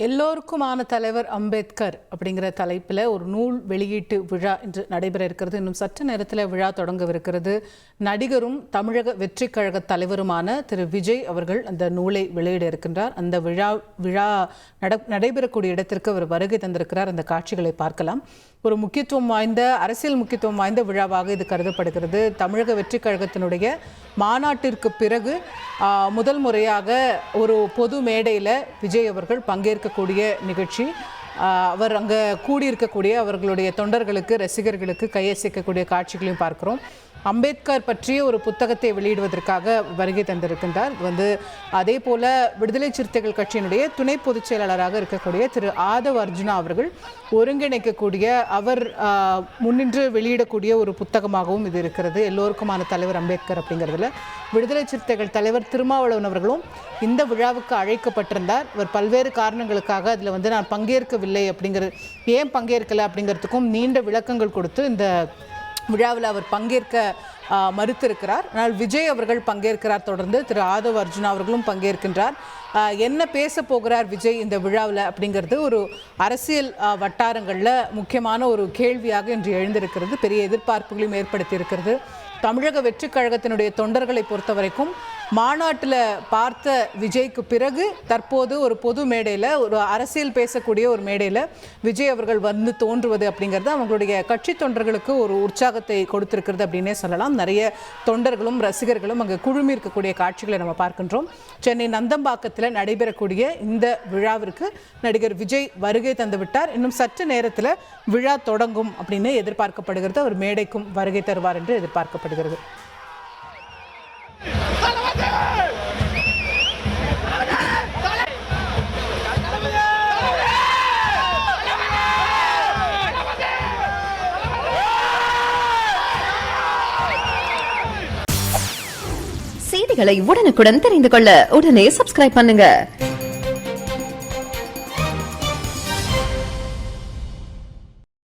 எல்லோருக்குமான தலைவர் அம்பேத்கர் அப்படிங்கிற தலைப்பில் ஒரு நூல் வெளியீட்டு விழா இன்று நடைபெற இருக்கிறது. இன்னும் சற்று நேரத்தில் விழா தொடங்கவிருக்கிறது. நடிகரும் தமிழக வெற்றி கழக தலைவருமான திரு விஜய் அவர்கள் அந்த நூலை வெளியிட இருக்கின்றார். அந்த விழா நடைபெறக்கூடிய இடத்திற்கு அவர் வருகை தந்திருக்கிறார். அந்த காட்சிகளை பார்க்கலாம். ஒரு அரசியல் முக்கியத்துவம் வாய்ந்த விழாவாக இது கருதப்படுகிறது. தமிழக வெற்றி கழகத்தினுடைய மாநாட்டிற்கு பிறகு முதல் முறையாக ஒரு பொது மேடையில் விஜய் அவர்கள் பங்கேற்கக்கூடிய நிகழ்ச்சி. அவர் அங்கே கூடியிருக்கக்கூடிய அவர்களுடைய தொண்டர்களுக்கு, ரசிகர்களுக்கு கையசைக்கக்கூடிய காட்சிகளையும் பார்க்கிறோம். அம்பேத்கர் பற்றிய ஒரு புத்தகத்தை வெளியிடுவதற்காக வருகை தந்திருக்கின்றார். அதே போல விடுதலை சிறுத்தைகள் கட்சியினுடைய துணை பொதுச் செயலாளராக இருக்கக்கூடிய திரு ஆதவ் அர்ஜுனா அவர்கள் ஒருங்கிணைக்கக்கூடிய, அவர் முன்னின்று வெளியிடக்கூடிய ஒரு புத்தகமாகவும் இது இருக்கிறது. எல்லோருக்குமான தலைவர் அம்பேத்கர் அப்படிங்கிறதுல விடுதலை சிறுத்தைகள் தலைவர் திருமாவளவன் அவர்களும் இந்த விழாவுக்கு அழைக்கப்பட்டிருந்தார். அவர் பல்வேறு காரணங்களுக்காக அதில் நான் பங்கேற்கவில்லை அப்படிங்கிறது, ஏன் பங்கேற்கலை அப்படிங்கிறதுக்கும் நீண்ட விளக்கங்கள் கொடுத்து இந்த விழாவில் அவர் பங்கேற்க மறுத்திருக்கிறார். ஆனால் விஜய் அவர்கள் பங்கேற்கிறார். தொடர்ந்து திரு ஆதவ் அர்ஜுனா அவர்களும் பங்கேற்கின்றார். என்ன பேச போகிறார் விஜய் இந்த விழாவில் அப்படிங்கிறது ஒரு அரசியல் வட்டாரங்களில் முக்கியமான ஒரு கேள்வியாக இன்று எழுந்திருக்கிறது. பெரிய எதிர்பார்ப்புகளையும் ஏற்படுத்தியிருக்கிறது. தமிழக வெற்றி கழகத்தினுடைய தொண்டர்களை பொறுத்த வரைக்கும் மாநாட்டில் பார்த்த விஜய்க்கு பிறகு தற்போது ஒரு பொது மேடையில், ஒரு அரசியல் பேசக்கூடிய ஒரு மேடையில் விஜய் அவர்கள் வந்து தோன்றுவது அப்படிங்கிறது அவங்களுடைய கட்சி தொண்டர்களுக்கு ஒரு உற்சாகத்தை கொடுத்திருக்கிறது அப்படின்னே சொல்லலாம். நிறைய தொண்டர்களும் ரசிகர்களும் அங்கே குழுமி இருக்கக்கூடிய காட்சிகளை நம்ம பார்க்கின்றோம். சென்னை நந்தம்பாக்கத்தில் நடைபெறக்கூடிய இந்த விழாவிற்கு நடிகர் விஜய் வருகை தந்துவிட்டார். இன்னும் சற்று நேரத்தில் விழா தொடங்கும் அப்படின்னு எதிர்பார்க்கப்படுகிறது. அவர் மேடைக்கும் வருகை தருவார் என்று எதிர்பார்க்கப்படுகிறது. செய்திகளை உடனுக்குடன் தெரிந்து கொள்ள உடனே சப்ஸ்கிரைப் பண்ணுங்க.